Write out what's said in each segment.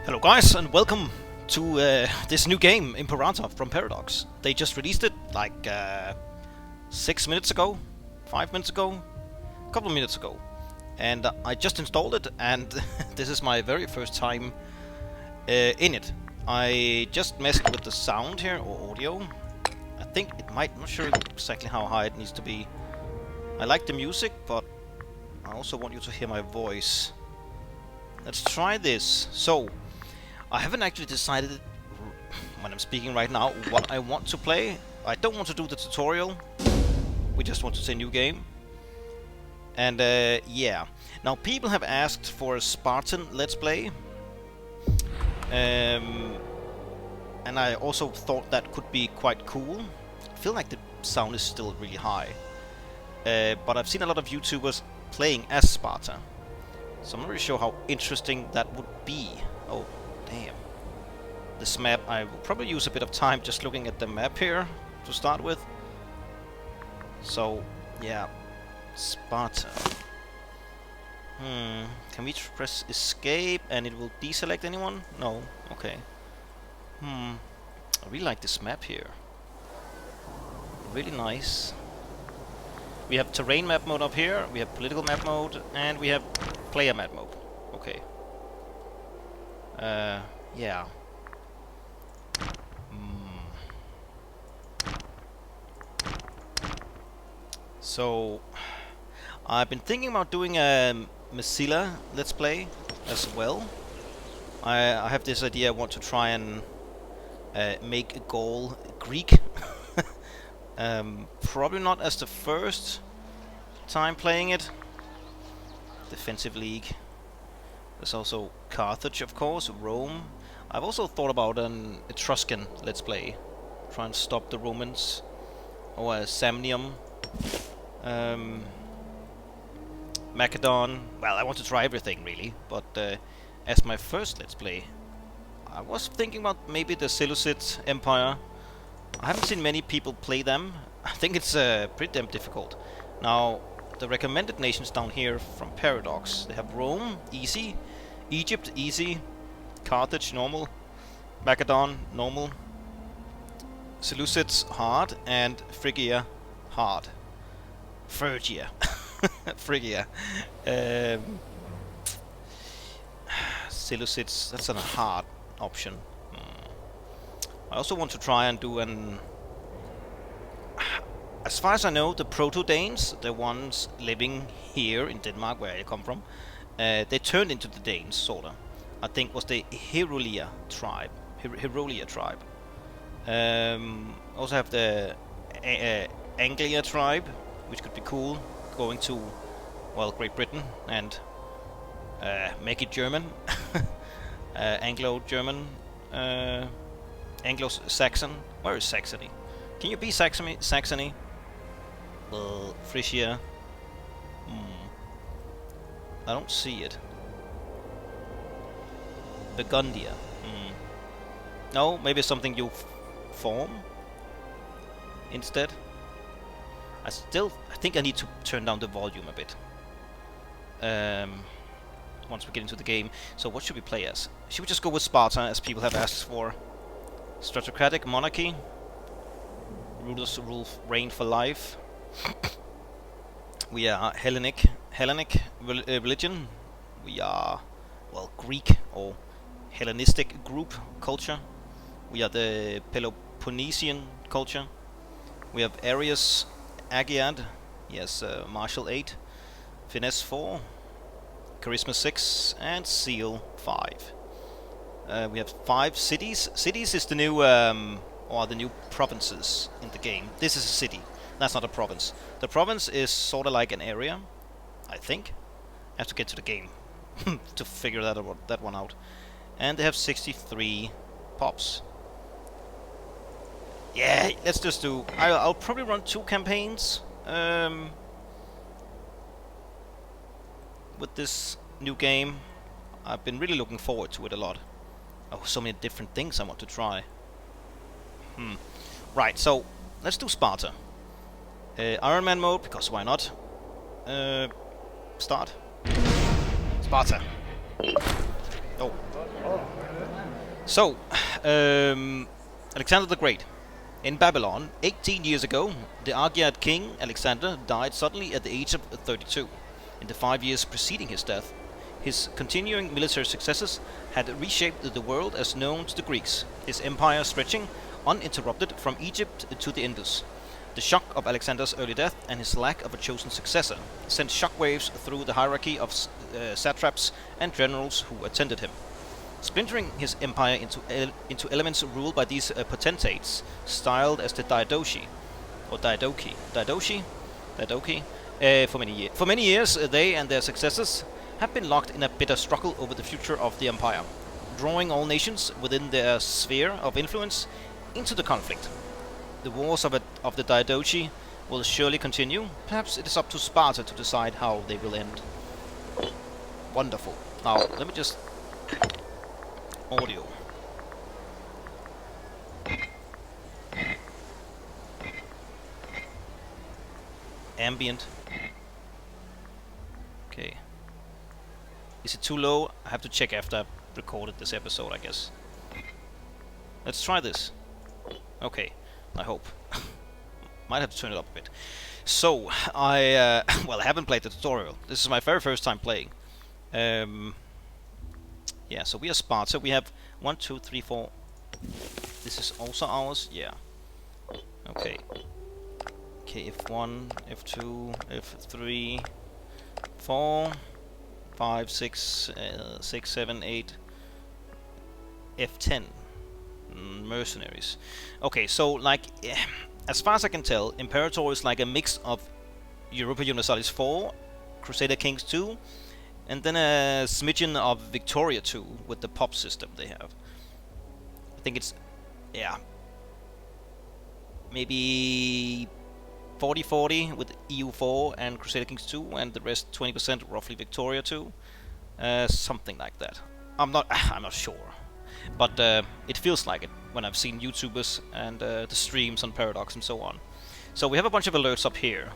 Hello guys, and welcome to this new game, Imperator from Paradox. They just released it like 6 minutes ago, 5 minutes ago, a couple of minutes ago. And I just installed it, and this is my very first time in it. I just messed with the sound here, or audio. I think it might, I'm not sure exactly how high it needs to be. I like the music, but I also want you to hear my voice. Let's try this. So, I haven't actually decided when I'm speaking right now what I want to play. I don't want to do the tutorial. We just want to say new game. And yeah. Now people have asked for a Spartan Let's Play. And I also thought that could be quite cool. I feel like the sound is still really high. But I've seen a lot of YouTubers playing as Sparta. So I'm not really sure how interesting that would be. Oh, damn. This map, I will probably use a bit of time just looking at the map here to start with. So, yeah. Sparta. Can we press escape and it will deselect anyone? No. Okay. I really like this map here. Really nice. We have terrain map mode up here, we have political map mode, and we have player map mode. Okay. Yeah. So, I've been thinking about doing a Messila Let's Play as well. I have this idea, I want to try and make a goal Greek. Probably not as the first time playing it. Defensive League. There's also Carthage, of course, Rome. I've also thought about an Etruscan Let's Play. Try and stop the Romans. Or a Samnium. Macedon. Well, I want to try everything, really. But as my first Let's Play, I was thinking about maybe the Seleucid Empire. I haven't seen many people play them. I think it's pretty damn difficult. Now, the recommended nations down here from Paradox, they have Rome, easy, Egypt, easy, Carthage, normal, Macedon, normal, Seleucids, hard, and Phrygia, hard. Phrygia. Phrygia. Seleucids, that's a hard option. I also want to try and do an... As far as I know, the Proto-Danes, the ones living here in Denmark, where I come from, they turned into the Danes, sorta. I think was the Herulia tribe. Herulia tribe. Also have the Anglia tribe, which could be cool, going to, well, Great Britain and make it German. Anglo-German. Anglo-Saxon. Where is Saxony? Can you be Saxony? Frisia. I don't see it. Burgundia. No, maybe something you form instead. I think I need to turn down the volume a bit. Once we get into the game. So what should we play as? Should we just go with Sparta, as people have asked for? Stratocratic monarchy. Rulers reign for life. We are Hellenic religion. We are, well, Greek or Hellenistic group culture. We are the Peloponnesian culture. We have Arius Agiad. Yes, Martial 8, Finesse 4, Charisma 6, and Seal 5. We have 5 cities. Cities is the new, or the new provinces in the game. This is a city. That's not a province. The province is sort of like an area, I think. I have to get to the game to figure that one out. And they have 63 pops. Yeah, let's just do... I'll probably run 2 campaigns with this new game. I've been really looking forward to it a lot. Oh, so many different things I want to try. Right, so let's do Sparta. Iron Man mode, because why not? Start. Sparta. Oh. So, Alexander the Great. In Babylon, 18 years ago, the Argead king Alexander died suddenly at the age of 32. In the 5 years preceding his death, his continuing military successes had reshaped the world as known to the Greeks, his empire stretching uninterrupted from Egypt to the Indus. The shock of Alexander's early death and his lack of a chosen successor sent shockwaves through the hierarchy of satraps and generals who attended him. Splintering his empire into elements ruled by these potentates, styled as the Diadochi, or Diadochi, for many years, they and their successors have been locked in a bitter struggle over the future of the empire, drawing all nations within their sphere of influence into the conflict. The wars of the Diadochi will surely continue. Perhaps it is up to Sparta to decide how they will end. Wonderful. Now, let me just... audio. Ambient. Okay. Is it too low? I have to check after I've recorded this episode, I guess. Let's try this. Okay, I hope. Might have to turn it up a bit. So, I haven't played the tutorial. This is my very first time playing. Yeah, so we are Sparta. We have 1, 2, 3, 4. This is also ours. Yeah. Okay. Okay, F1, F2, F3, 4, 5, 6, 6, 7, 8, F10. Mercenaries. Okay, so like, as far as I can tell, Imperator is like a mix of Europa Universalis 4, Crusader Kings 2, and then a smidgen of Victoria 2 with the pop system they have. I think it's, yeah, maybe 40-40 with EU4 and Crusader Kings 2, and the rest 20% roughly Victoria 2, something like that. I'm not sure, but it feels like it when I've seen YouTubers and the streams on Paradox and so on. So we have a bunch of alerts up here.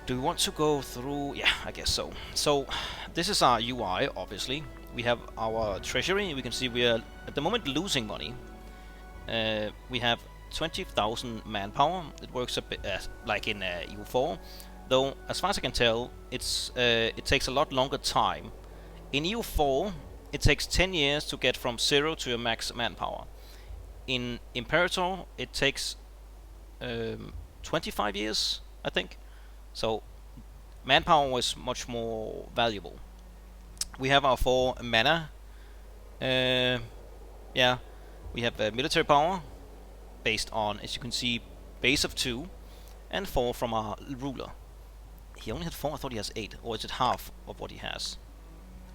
Do we want to go through? Yeah, I guess so. So this is our UI, obviously. We have our treasury. We can see we are at the moment losing money. We have 20,000 manpower. It works a bit like in EU4, though as far as I can tell, it takes a lot longer time. In EU4, it takes 10 years to get from 0 to a max manpower. In Imperator, it takes 25 years, I think. So manpower was much more valuable. We have our 4 mana. Yeah, we have military power based on, as you can see, base of 2 and 4 from our ruler. He only had 4. I thought he has 8, or is it half of what he has?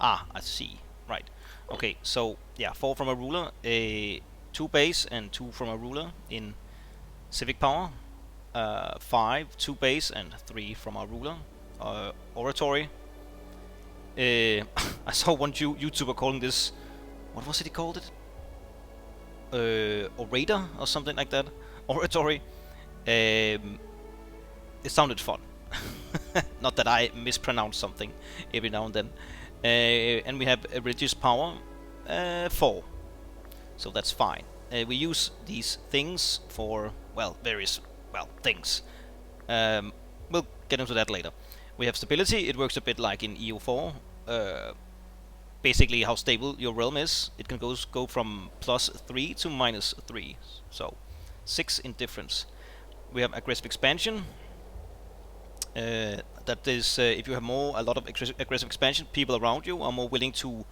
Ah, I see. Right. Okay, so yeah, 4 from a ruler, 2 base and 2 from a ruler in civic power. 5, 2 base and 3 from our ruler. Oratory. I saw one YouTuber calling this, what was it he called it? Orator or something like that. Oratory. It sounded fun. Not that I mispronounce something every now and then. And we have a religious power 4. So that's fine. We use these things for, well, various things. We'll get into that later. We have stability. It works a bit like in EU4. Basically, how stable your realm is. It can go from +3 to -3. So 6 in difference. We have aggressive expansion. That is, if you have a lot of aggressive expansion, people around you are more willing to,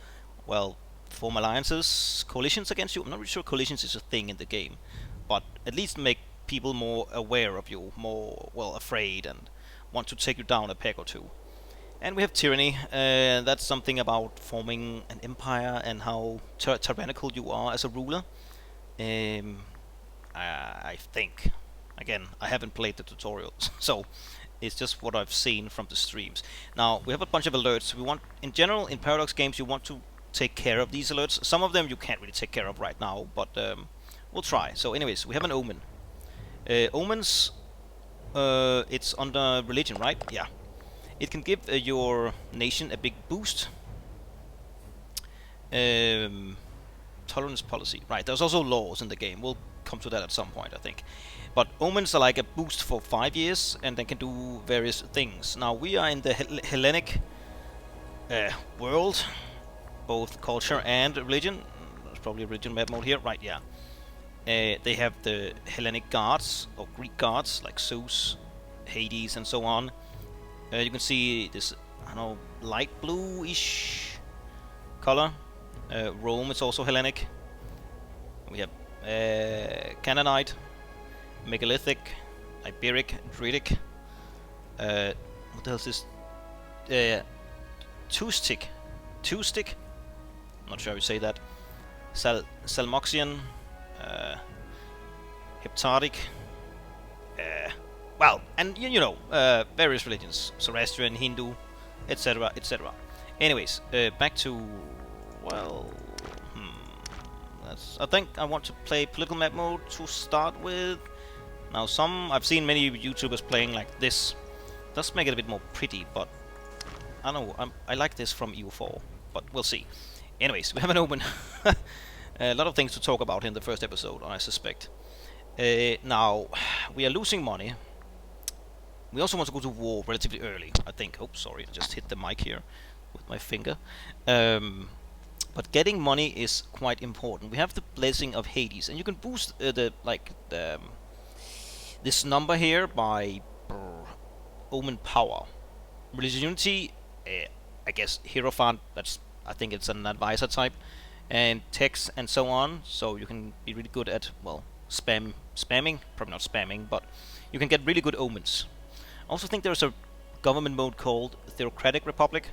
well, form alliances, coalitions against you. I'm not really sure coalitions is a thing in the game, but at least make people more aware of you, more, well, afraid, and want to take you down a peg or two. And we have tyranny. That's something about forming an empire and how tyrannical you are as a ruler. I think. Again, I haven't played the tutorial, so it's just what I've seen from the streams. Now, we have a bunch of alerts. We want, in general, in Paradox games, you want to take care of these alerts. Some of them you can't really take care of right now, but we'll try. So anyways, we have an omen. Omens, it's under religion, right? Yeah. It can give your nation a big boost. tolerance policy. Right, there's also laws in the game. We'll come to that at some point, I think. But omens are like a boost for 5 years, and they can do various things. Now, we are in the Hellenic world, both culture and religion. There's probably a religion map mode here. Right, yeah. They have the Hellenic gods, or Greek gods, like Zeus, Hades, and so on. You can see this, I don't know, light blue-ish color. Rome is also Hellenic. We have Canaanite, Megalithic, Iberic, Druidic. What else is Tustic? I'm not sure how you say that. Salmoxian, Heptadic. Well, and you know, various religions, Zoroastrian, Hindu, etc., etc. Anyways, back to, well, I think I want to play political map mode to start with. Now, I've seen many YouTubers playing like this. Does make it a bit more pretty, but I don't know. I like this from EU4, but we'll see. Anyways, we have an open. A lot of things to talk about in the first episode, I suspect. Now, we are losing money. We also want to go to war relatively early, I think. Oh, sorry, I just hit the mic here with my finger. But getting money is quite important. We have the Blessing of Hades, and you can boost this number here by Omen Power. Religious Unity, I guess Hierophant, I think it's an advisor type, and Text and so on, so you can be really good at, well, spamming, probably not spamming, but you can get really good omens. I also think there's a government mode called Theocratic Republic,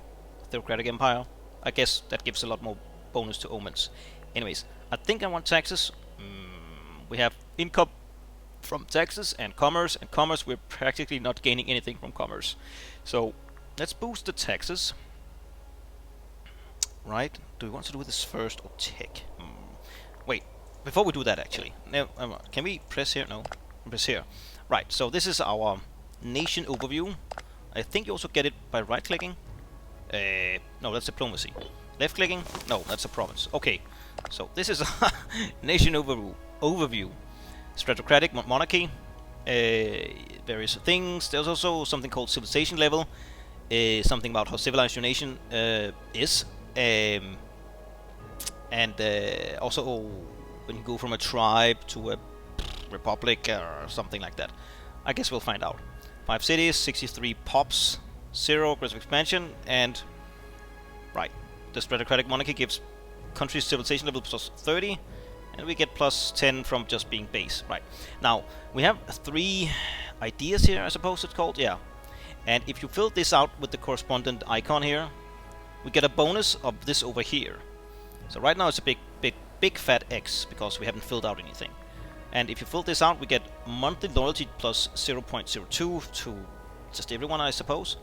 Theocratic Empire. I guess that gives a lot more bonus to omens. Anyways, I think I want taxes. We have income from taxes and commerce, we're practically not gaining anything from commerce. So let's boost the taxes. Right? Do we want to do this first or tech? Wait, before we do that actually, no, can we press here? No, press here. Right, so this is our nation overview. I think you also get it by right clicking. No, that's diplomacy. Left clicking? No, that's a province. Okay, so this is a nation overview. Stratocratic monarchy, various things. There's also something called civilization level, something about how civilized your nation is, and also when you go from a tribe to a republic or something like that. I guess we'll find out. 5 cities, 63 pops, 0 aggressive expansion, and right, the Stratocratic monarchy gives countries civilization level plus 30. And we get plus 10 from just being base. Right. Now, we have 3 ideas here, I suppose it's called. Yeah. And if you fill this out with the correspondent icon here, we get a bonus of this over here. So right now it's a big fat X because we haven't filled out anything. And if you fill this out, we get monthly loyalty plus 0.02 to just everyone, I suppose.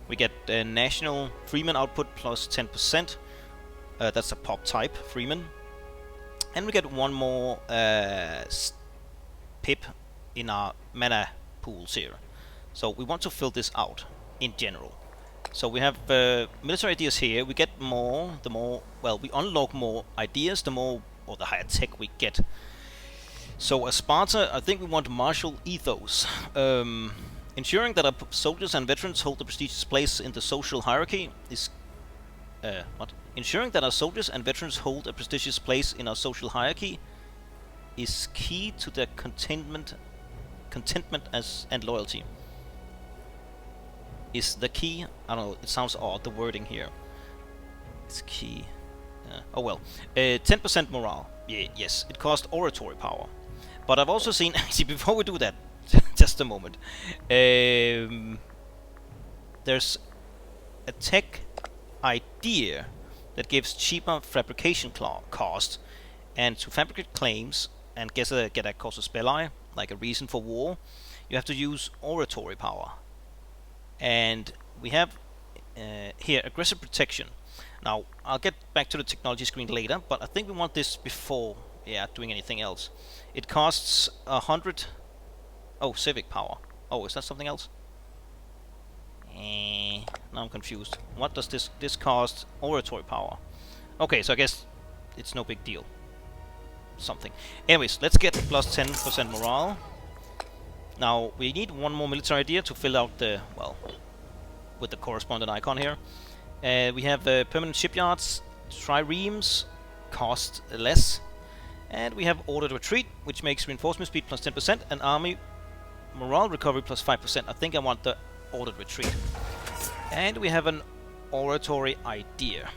We get national freeman output plus 10%. That's a pop type, freeman. And we get one more pip in our mana pools here. So we want to fill this out in general. So we have military ideas here. We get more, well, we unlock more ideas, the more, or the higher tech we get. So as Sparta, I think we want martial ethos. Ensuring that our soldiers and veterans hold a prestigious place in the social hierarchy is... Ensuring that our soldiers and veterans hold a prestigious place in our social hierarchy is key to their contentment and loyalty. Is the key? I don't know, it sounds odd, the wording here. It's key. Oh well. 10% morale. Yeah, yes, it costs oratory power. But I've also seen... Actually, before we do that, just a moment. There's a tech idea that gives cheaper fabrication cost, and to fabricate claims and get a casus belli, like a reason for war, you have to use oratory power. And we have here aggressive protection. Now I'll get back to the technology screen later, but I think we want this before doing anything else. It costs 100. Oh, civic power. Oh, is that something else? Now I'm confused. What does this cost? Oratory power. Okay, so I guess it's no big deal. something. Anyways, let's get plus 10% morale. Now, we need one more military idea to fill out the, well, with the corresponding icon here. We have permanent shipyards, triremes, cost less. And we have ordered retreat, which makes reinforcement speed plus 10% and army morale recovery plus 5%. I think I want the ordered retreat. And we have an oratory idea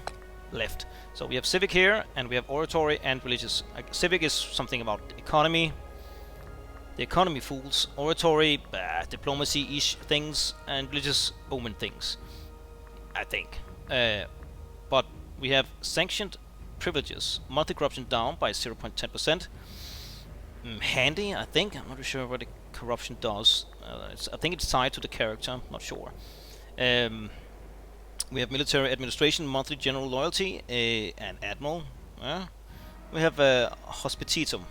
left. So we have civic here, and we have oratory and religious. Civic is something about economy. The economy fools. Oratory, diplomacy-ish things, and religious omen things, I think. But we have sanctioned privileges. Monthly corruption down by 0.10%. Handy, I think. I'm not really sure what the corruption does. I think it's tied to the character. I'm not sure. We have military administration, monthly general loyalty, and admiral. We have hospititum.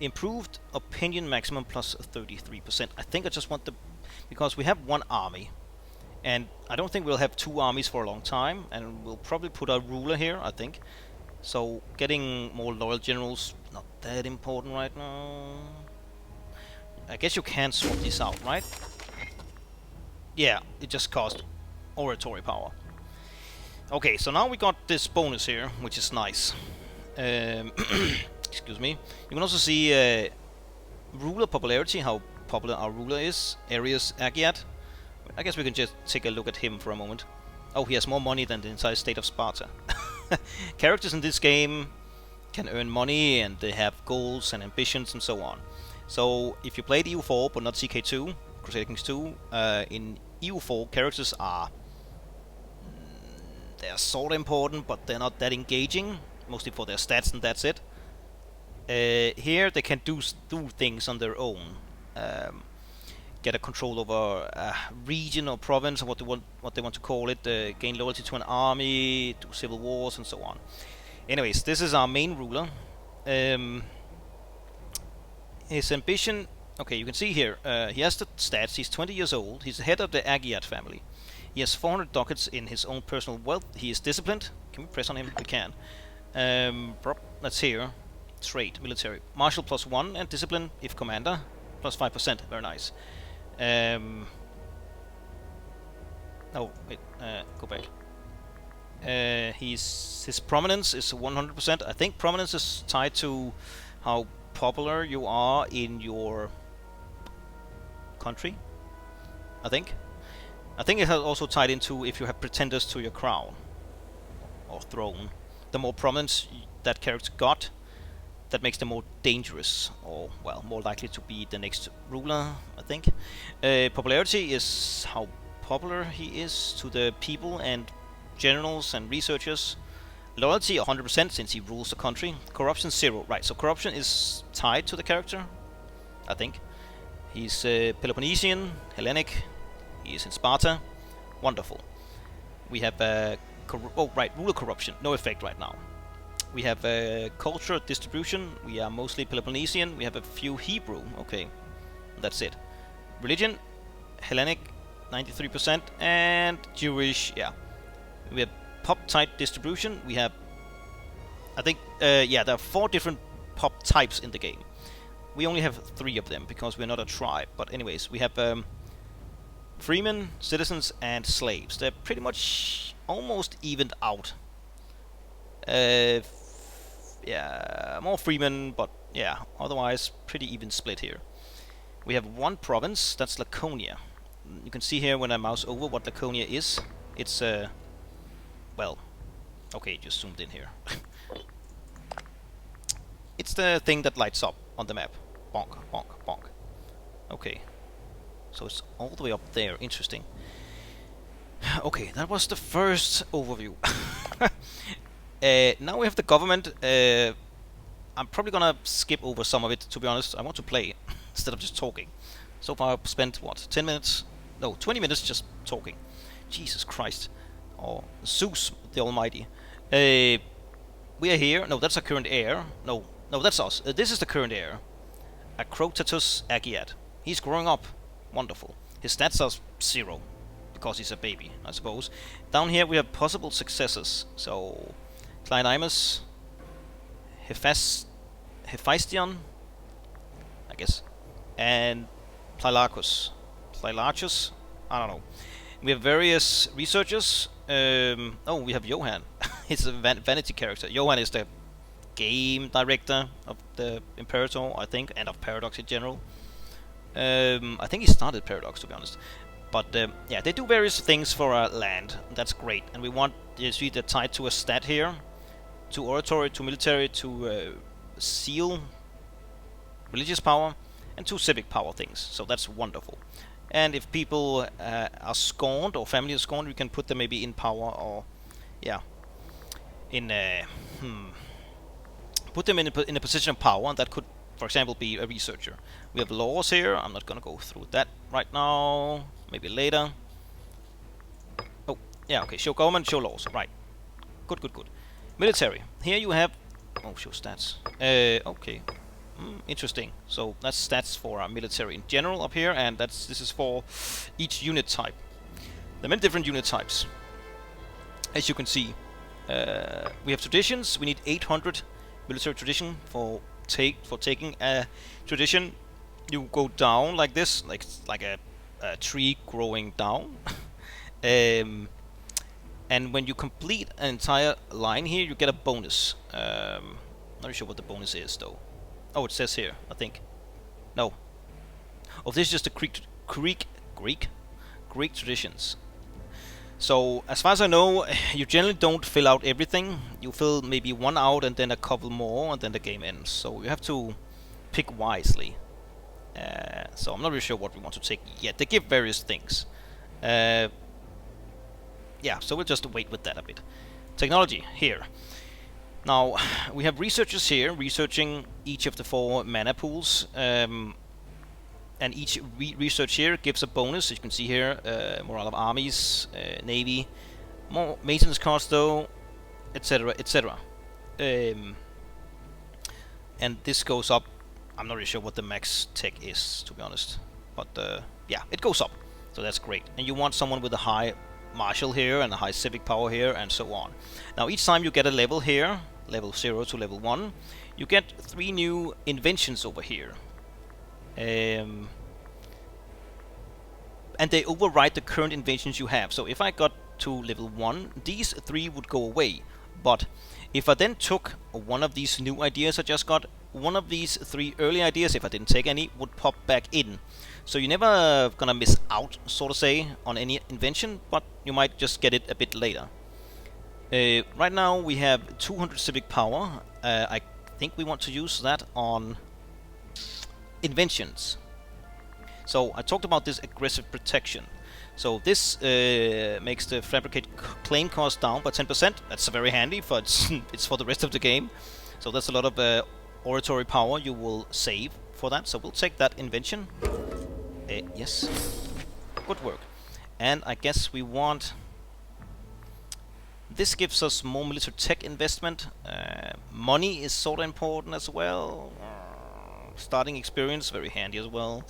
Improved opinion maximum plus 33%. I think I just want the... because we have one army. And I don't think we'll have two armies for a long time. And we'll probably put a ruler here, I think. So getting more loyal generals, not that important right now. I guess you can swap these out, right? Yeah, it just cost oratory power. Okay, so now we got this bonus here, which is nice. Excuse me. You can also see ruler popularity, how popular our ruler is. Arius Agiad. I guess we can just take a look at him for a moment. Oh, he has more money than the entire state of Sparta. Characters in this game can earn money, and they have goals and ambitions and so on. So if you played EU4 but not CK2, Crusader Kings 2, in EU4 characters are... they're sort of important, but they're not that engaging, mostly for their stats, and that's it. Here they can do things on their own. Get a control over a region or province, or what they want to call it. Gain loyalty to an army, do civil wars, and so on. Anyways, this is our main ruler. His ambition... okay, you can see here, he has the stats. He's 20 years old. He's the head of the Agiad family. He has 400 ducats in his own personal wealth. He is disciplined. Can we press on him? We can. Let's see here. Trait, military. Martial plus 1 and discipline if commander. Plus 5%. Very nice. Oh, wait. Go back. His prominence is 100%. I think prominence is tied to how popular you are in your country. I think it has also tied into if you have pretenders to your crown or throne. The more prominence that character got, that makes them more dangerous, or well, more likely to be the next ruler, I think. Popularity is how popular he is to the people and generals and researchers. Loyalty 100% since he rules the country. Corruption 0. Right, so corruption is tied to the character, I think. He's Peloponnesian, Hellenic. He is in Sparta. Wonderful. We have ruler corruption. No effect right now. We have culture distribution. We are mostly Peloponnesian. We have a few Hebrew. Okay, that's it. Religion, Hellenic, 93%, and Jewish. Yeah. We have pop type distribution. We have, I think, yeah, there are 4 different pop types in the game. We only have 3 of them because we're not a tribe. But anyways, we have freemen, citizens, and slaves. They're pretty much almost evened out. Yeah, more freemen, but yeah, otherwise pretty even split here. We have 1 province, that's Laconia. You can see here when I mouse over what Laconia is. It's well, okay, just zoomed in here. It's the thing that lights up on the map. Bonk, bonk, bonk. Okay, so it's all the way up there. Interesting. Okay, that was the first overview. Now we have the government. I'm probably gonna skip over some of it, to be honest. I want to play instead of just talking. So far I've spent, what, 10 minutes? No, 20 minutes just talking. Jesus Christ. Or Zeus the Almighty. We are here. No, that's our current heir. No, that's us. This is the current heir. Acrotatus Agiad. He's growing up. Wonderful. His stats are 0. Because he's a baby, I suppose. Down here we have possible successors. So... Cleinimus, Hephaestion, I guess, and Plylarchus. Plylarchus? I don't know. We have various researchers. Oh, we have Johan. He's a vanity character. Johan is the game director of the Imperator, I think, and of Paradox in general. I think he started Paradox, to be honest. But yeah, they do various things for our land. That's great. And we want, you see, they're tied to a stat here, to oratory, to military, to seal, religious power, and to civic power things. So that's wonderful. And if people are scorned, or family is scorned, we can put them maybe in power, or yeah, in put them in a position of power. And that could, for example, be a researcher. We have laws here. I'm not gonna go through that right now. Maybe later. Oh, yeah, okay. Show government, show laws. Right. Good, good, good. Military. Here you have. Oh, show stats. Okay. Interesting. So that's stats for our military in general up here, and this is for each unit type. There are many different unit types. As you can see, we have traditions. We need 800 military tradition for taking a tradition. You go down like this, like a tree growing down. And when you complete an entire line here, you get a bonus. Not sure what the bonus is though. Oh, it says here, I think. No. Oh, this is just the Greek traditions. So, as far as I know, you generally don't fill out everything. You fill maybe one out and then a couple more, and then the game ends. So you have to pick wisely. So I'm not really sure what we want to take yet. They give various things. Yeah, so we'll just wait with that a bit. Technology, here. Now, we have researchers here researching each of the 4 mana pools, and each research here gives a bonus. As you can see here, morale of armies, navy, more maintenance cost though, etc., etc. And this goes up. I'm not really sure what the max tech is, to be honest, but yeah, it goes up, so that's great. And you want someone with a high martial here and a high civic power here, and so on. Now each time you get a level here, level 0 to level 1, you get 3 new inventions over here. And they override the current inventions you have. So if I got to level 1, these 3 would go away. But if I then took one of these new ideas I just got, one of these 3 early ideas, if I didn't take any, would pop back in. So you're never gonna miss out, so to say, on any invention, but you might just get it a bit later. Right now we have 200 civic power. I think we want to use that on inventions. So I talked about this aggressive protection. So this makes the fabricate claim cost down by 10%. That's very handy, for it's for the rest of the game. So that's a lot of oratory power you will save for that. So we'll take that invention. Yes, good work. And I guess we want. This gives us more military tech investment. Money is sort of important as well. Starting experience, very handy as well.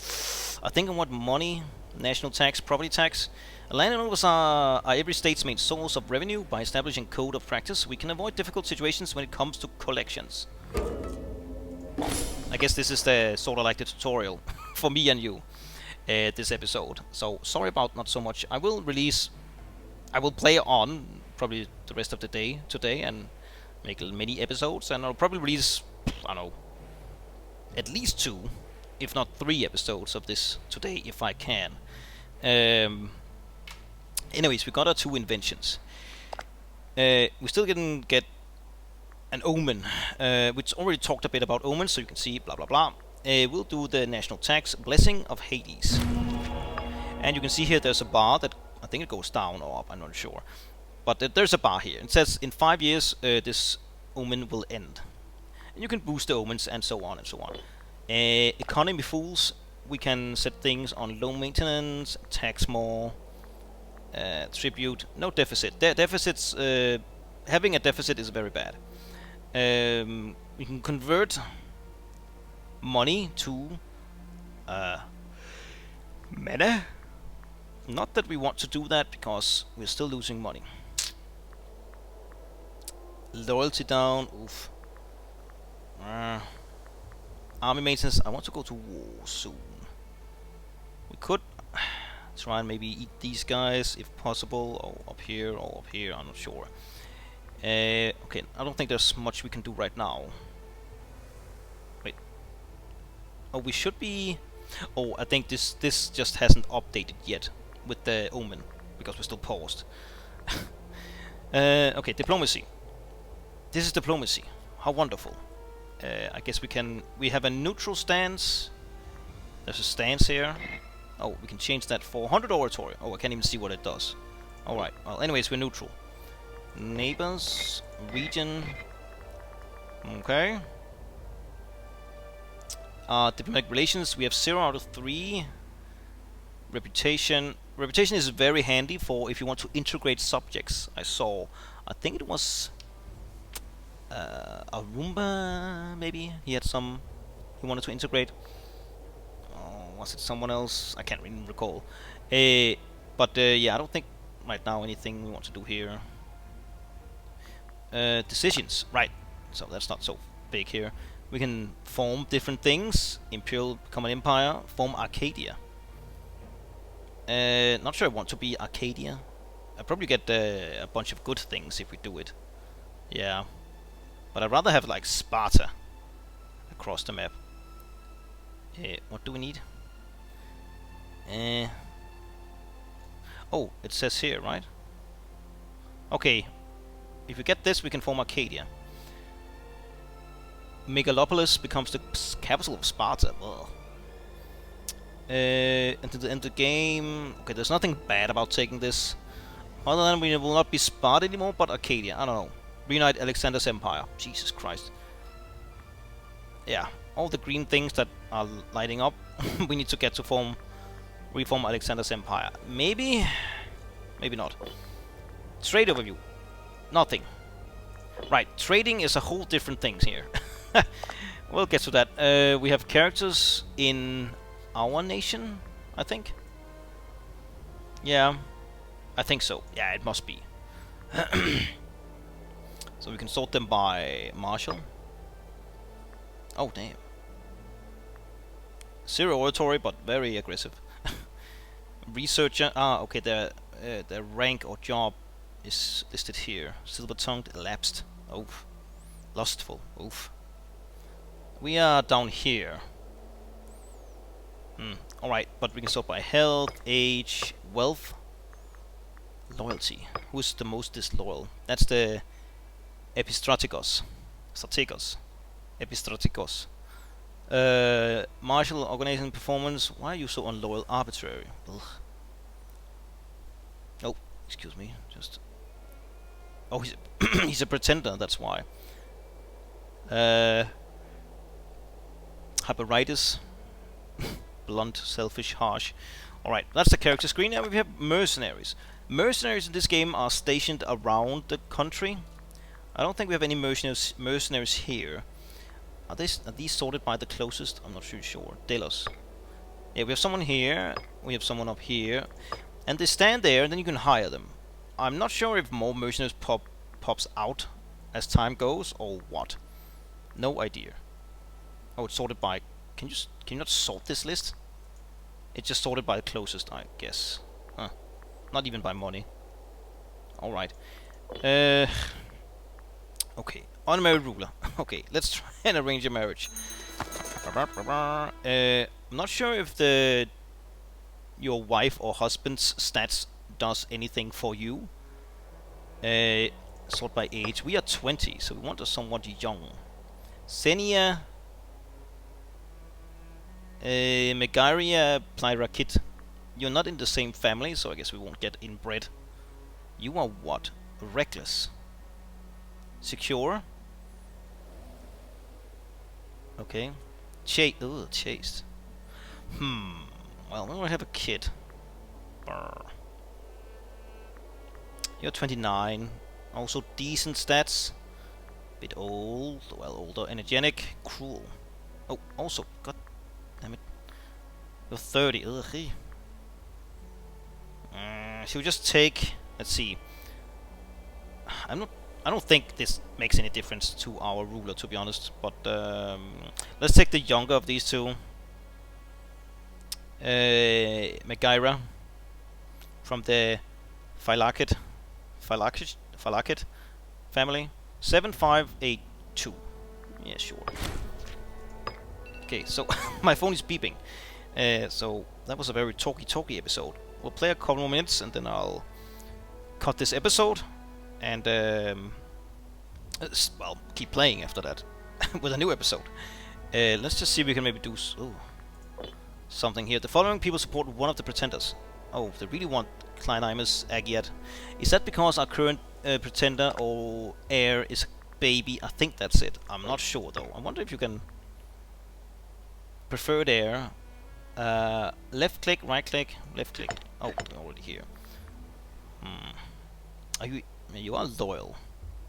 I think I want money, national tax, property tax. Landowners are every state's main source of revenue. By establishing code of practice, we can avoid difficult situations when it comes to collections. I guess this is the sort of like the tutorial for me and you, this episode. So sorry about not so much. I will play on probably the rest of the day today and make mini episodes, and I'll probably release, I don't know, at least 2, if not 3 episodes of this today if I can. Anyways, we got our 2 inventions. We still didn't get an omen, which already talked a bit about omens, so you can see blah blah blah. We'll do the national tax, blessing of Hades, and you can see here there's a bar that I think it goes down or up, I'm not sure, but there's a bar here. It says in 5 years this omen will end, and you can boost the omens and so on and so on. Economy fools, we can set things on low maintenance, tax more, tribute, no deficit. Deficits, having a deficit is very bad. We can convert money to mana. Not that we want to do that because we're still losing money. Loyalty down, oof. Army maintenance. I want to go to war soon. We could try and maybe eat these guys if possible, or up here, or up here. I'm not sure. Okay, I don't think there's much we can do right now. Wait. Oh, we should be. Oh, I think this just hasn't updated yet with the Omen because we're still paused. Okay, diplomacy. This is diplomacy. How wonderful. I guess we have a neutral stance. There's a stance here. Oh, we can change that for 100 oratory. Oh, I can't even see what it does. Alright, well, anyways, we're neutral. Neighbors, region. Okay. Diplomatic relations, we have 0 out of 3. Reputation. Reputation is very handy for if you want to integrate subjects. I think it was Arumba, maybe. He wanted to integrate. Oh, was it someone else? I can't really recall. But yeah, I don't think right now anything we want to do here. Decisions, right? So that's not so big here. We can form different things. Imperial become an empire. Form Arcadia. Not sure I want to be Arcadia. I'll probably get a bunch of good things if we do it. Yeah. But I'd rather have like Sparta across the map. What do we need? Oh, it says here, right? Okay. If we get this, we can form Arcadia. Megalopolis becomes the capital of Sparta. Ugh. Until the end of the game. Okay, there's nothing bad about taking this. Other than we will not be Sparta anymore, but Arcadia. I don't know. Reunite Alexander's empire. Jesus Christ. Yeah, all the green things that are lighting up, we need to get to reform Alexander's empire. Maybe, maybe not. Trade overview. Nothing. Right, trading is a whole different thing here. We'll get to that. We have characters in our nation, I think. Yeah, I think so. Yeah, it must be. So we can sort them by martial. Oh, damn. 0 oratory, but very aggressive. Researcher. Ah, okay, their rank or job is listed here. Silver-tongued, elapsed. Oof. Lustful. Oof. We are down here. Alright, but we can sort by health, age, wealth, loyalty. Who's the most disloyal? That's the Epistratigos. Strategos. Epistratigos. Martial organization performance. Why are you so unloyal? Arbitrary. Ugh. Oh, excuse me. Just. Oh, he's a pretender. That's why. Hyperitis. Blunt, selfish, harsh. Alright, that's the character screen. Now we have mercenaries. Mercenaries in this game are stationed around the country. I don't think we have any mercenaries here. Are these sorted by the closest? I'm not too sure. Delos. Yeah, we have someone here. We have someone up here. And they stand there, and then you can hire them. I'm not sure if more mercenaries pops out as time goes, or what. No idea. Oh, it's sorted by... Can you not sort this list? It's just sorted by the closest, I guess. Huh. Not even by money. Alright. Okay. Unmarried ruler. Okay, let's try and arrange a marriage. I'm not sure if your wife or husband's stats does anything for you. Sort by age. We are 20, so we want a somewhat young. Xenia. Megaria Plyrakit. You're not in the same family, so I guess we won't get inbred. You are what? Reckless. Secure. Okay. Chaste. Well, we will have a kid. Brr. You're 29. Also decent stats. Bit old. Well, older. Energetic. Cruel. Oh, also. God damn it. You're 30. Ugh. Should we just take... Let's see. I'm I don't think this makes any difference to our ruler, to be honest. But let's take the younger of these two, Megaira, from the Phylakid family. 7582. Yeah, sure. Okay, so my phone is beeping. So that was a very talky episode. We'll play a couple more minutes and then I'll cut this episode and well, keep playing after that with a new episode. Let's just see if we can maybe do something here. The following people support one of the pretenders. Oh, they really want Kleinheimer's Agiat. Is that because our current pretender or heir is a baby? I think that's it. I'm not sure though. I wonder if you can preferred heir. Left click, right click, left click. Oh, we're already here. Are you? You are loyal.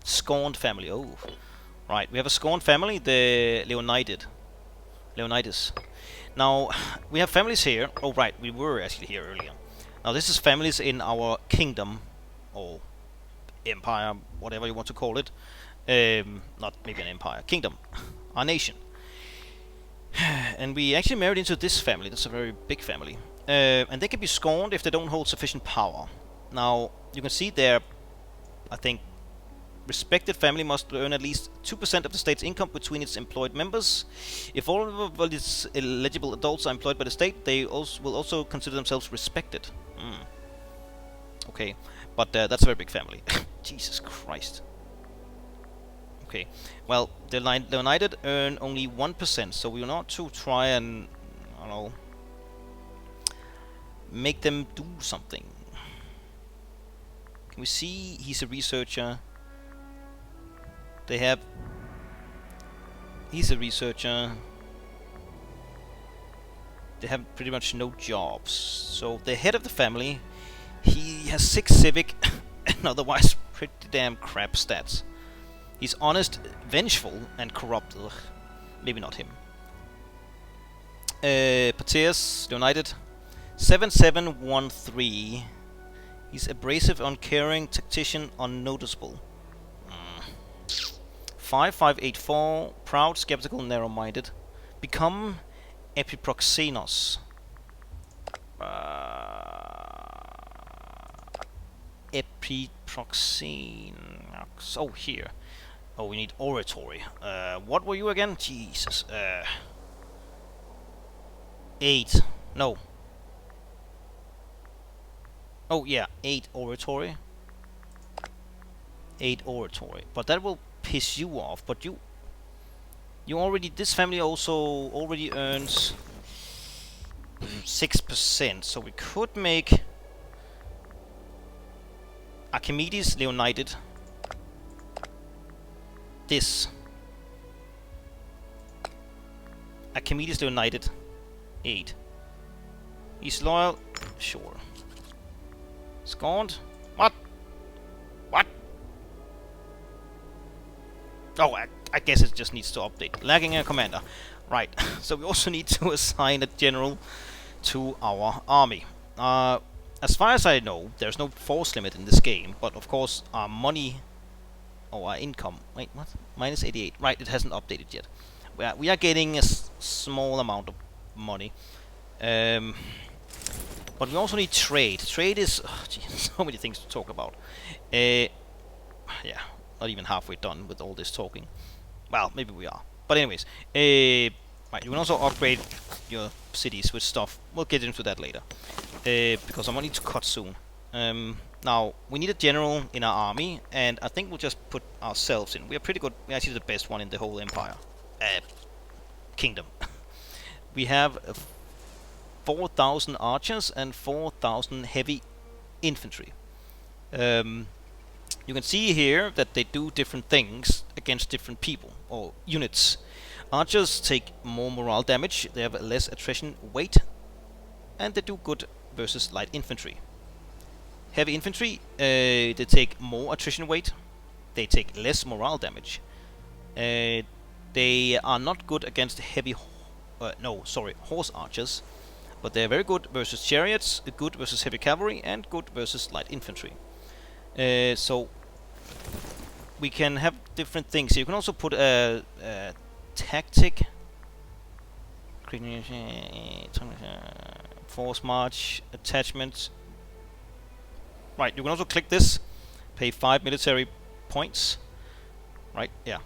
Scorned family. Oh, right. We have a scorned family, the Leonidas. Now we have families here. Oh, right. We were actually here earlier. Now this is families in our kingdom or empire, whatever you want to call it. Not maybe an empire, kingdom, our nation. And we actually married into this family. That's a very big family. And they can be scorned if they don't hold sufficient power. Now you can see there, I think, respected family must earn at least 2% of the state's income between its employed members. If all of its eligible adults are employed by the state, they will also consider themselves respected. Okay, but that's a very big family. Jesus Christ. Okay, well, the United earn only 1%, so we're not to try and, I don't know, make them do something. Can we see he's a researcher? He's a researcher. They have pretty much no jobs. So the head of the family, he has 6 civic and otherwise pretty damn crap stats. He's honest, vengeful, and corrupt. Ugh, maybe not him. Pateas, United, 7713. He's abrasive, uncaring, tactician, unnoticeable. 5584, proud, skeptical, narrow-minded. Become Epiproxenos. Epiproxenos. Oh, here. Oh, we need oratory. What were you again? Jesus. 8. No. Oh, yeah. 8 oratory. 8 oratory. But that will piss you off. But you already... This family also already earns 6%. So we could make Archimedes Leonited. This. Archimedes Leonited. 8. He's loyal. Sure. Scorned. What? What? Oh, I guess it just needs to update. Lacking a commander. Right. So we also need to assign a general to our army. As far as I know, there's no force limit in this game, but of course our money or our income. Wait, what? Minus 88. Right, it hasn't updated yet. We are getting a small amount of money. But we also need trade. Trade is... Oh, geez, so many things to talk about. Yeah, not even halfway done with all this talking. Well, maybe we are. But anyways, right, you can also upgrade your cities with stuff. We'll get into that later. Because I'm gonna need to cut soon. Now, we need a general in our army, and I think we'll just put ourselves in. We are pretty good. We're actually the best one in the whole empire. Kingdom. We have 4,000 archers and 4,000 heavy infantry. You can see here that they do different things against different people or units. Archers take more morale damage, they have less attrition weight, and they do good versus light infantry. Heavy infantry, they take more attrition weight, they take less morale damage. They are not good against heavy, horse archers, but they are very good versus chariots, good versus heavy cavalry, and good versus light infantry. So we can have different things. You can also put a tactic, force march, attachments. Right, you can also click this, pay 5 military points. Right, yeah.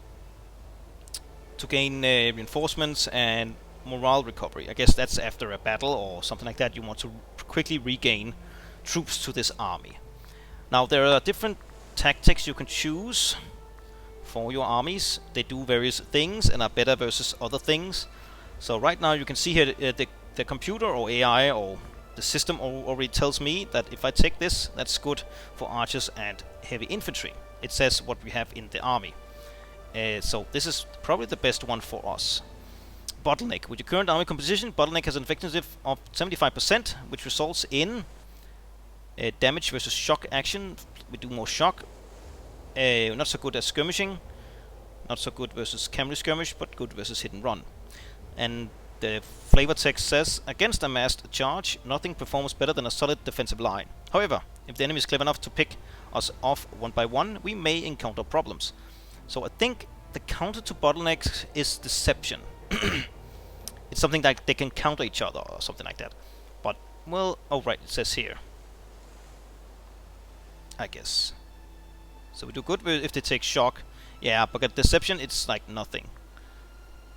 To gain reinforcements and morale recovery. I guess that's after a battle or something like that. You want to quickly regain troops to this army. Now there are different tactics you can choose for your armies. They do various things and are better versus other things. So right now you can see here the computer or AI or the system already tells me that if I take this, that's good for archers and heavy infantry. It says what we have in the army. So this is probably the best one for us. Bottleneck. With your current army composition, Bottleneck has an effectiveness of 75%, which results in damage versus shock action. We do more shock. Not so good at skirmishing. Not so good versus cavalry skirmish, but good versus hit and run. And the flavor text says, against a massed charge, nothing performs better than a solid defensive line. However, if the enemy is clever enough to pick us off one by one, we may encounter problems. So I think the counter to bottlenecks is deception. It's something that they can counter each other or something like that. But, well, oh right, it says here. I guess. So we do good if they take shock. Yeah, but at deception it's like nothing.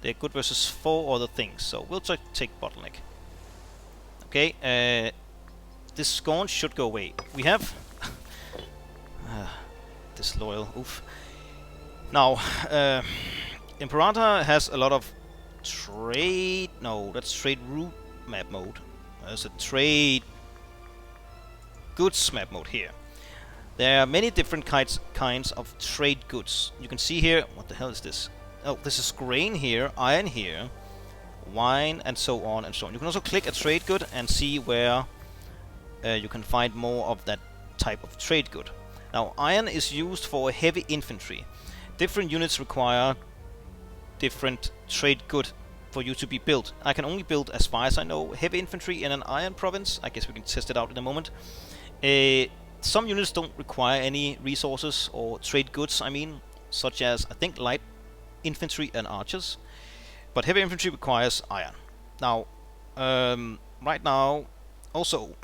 They're good versus 4 other things, so we'll try to take bottleneck. Okay, this scorn should go away. We have disloyal, oof. Now, Imperator has a lot of trade. No, that's trade route map mode. There's a trade goods map mode here. There are many different kinds of trade goods. You can see here. What the hell is this? Oh, this is grain here, iron here, wine, and so on and so on. You can also click a trade good and see where you can find more of that type of trade good. Now, iron is used for heavy infantry. Different units require different trade good for you to be built. I can only build, as far as I know, heavy infantry in an iron province. I guess we can test it out in a moment. Some units don't require any resources or trade goods, I mean, such as, I think, light infantry and archers. But heavy infantry requires iron. Now, right now, also,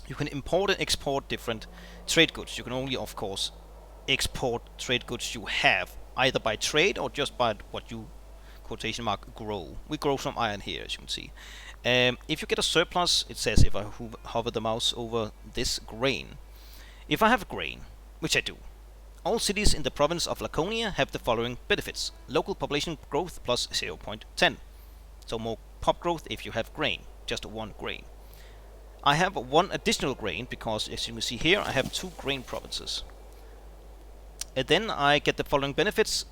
you can import and export different trade goods. You can only, of course, export trade goods you have, either by trade or just by what you, quotation mark, grow. We grow some iron here, as you can see. If you get a surplus, it says if I hover the mouse over this grain. If I have grain, which I do, all cities in the province of Laconia have the following benefits. Local population growth plus 0.10. So more pop growth if you have grain, just one grain. I have one additional grain because, as you can see here, I have 2 grain provinces. And then I get the following benefits.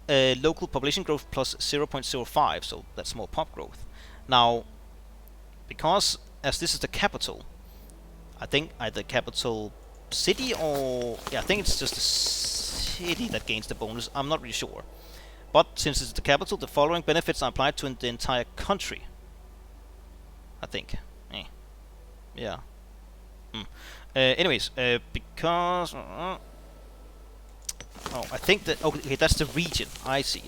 Local population growth plus 0.05, so that's more pop growth. Now, because as this is the capital, I think either capital city or... yeah, I think it's just the city that gains the bonus. I'm not really sure. But since it's the capital, the following benefits are applied to the entire country. I think. Yeah. Anyways, because... oh, I think that... okay, that's the region. I see.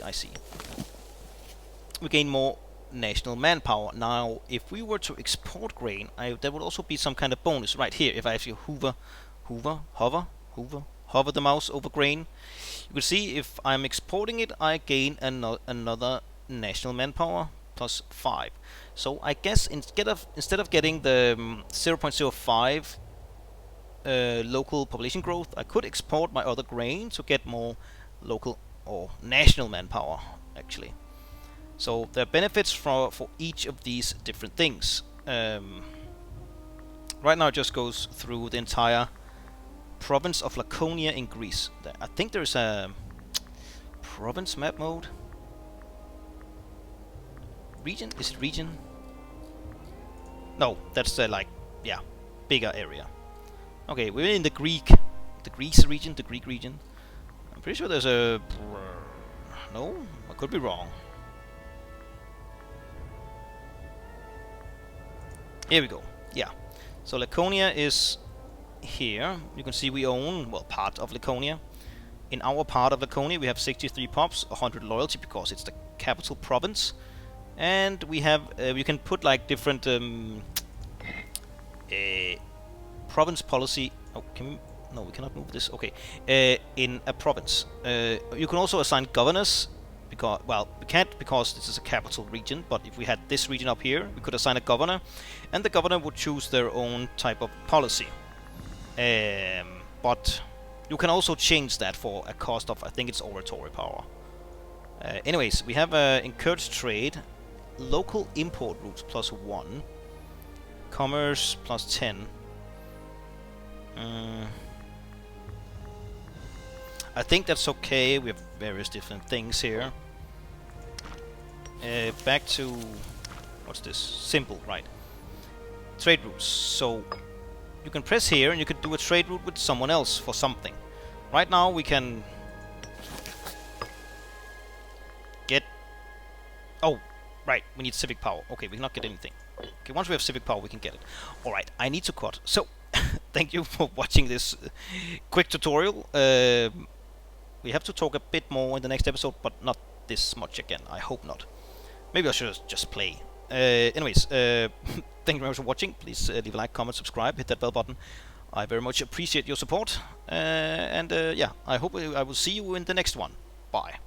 We gain more national manpower. Now, if we were to export grain, there would also be some kind of bonus right here. If I actually hover the mouse over grain, you can see if I'm exporting it, I gain another national manpower plus 5. So I guess instead of getting the 0.05 local population growth, I could export my other grain to get more local or national manpower, actually. So there are benefits for each of these different things. Right now it just goes through the entire province of Laconia in Greece. I think there's a province map mode. Region? Is it region? No, that's the bigger area. Okay, we're in the Greek region. I'm pretty sure there's a... no, I could be wrong. Here we go. Yeah. So Laconia is here. You can see we own, well, part of Laconia. In our part of Laconia we have 63 pops, 100 loyalty because it's the capital province, and we have you can put like different province policy. Oh, no, we cannot move this. Okay, in a province, you can also assign governors. Because, well, we can't because this is a capital region, but if we had this region up here, we could assign a governor, and the governor would choose their own type of policy. But you can also change that for a cost of, I think it's oratory power. Anyways, we have encouraged trade, local import routes +1, commerce +10. I think that's okay. We have various different things here. Back to what's this? Simple, right? Trade routes. So you can press here and you could do a trade route with someone else for something. Right now we can get. Oh, right. We need civic power. Okay, we cannot get anything. Okay, once we have civic power, we can get it. All right. I need to cut. So thank you for watching this quick tutorial. We have to talk a bit more in the next episode, but not this much again. I hope not. Maybe I should just play. Anyways, thank you very much for watching. Please leave a like, comment, subscribe, hit that bell button. I very much appreciate your support. Yeah, I hope I will see you in the next one. Bye.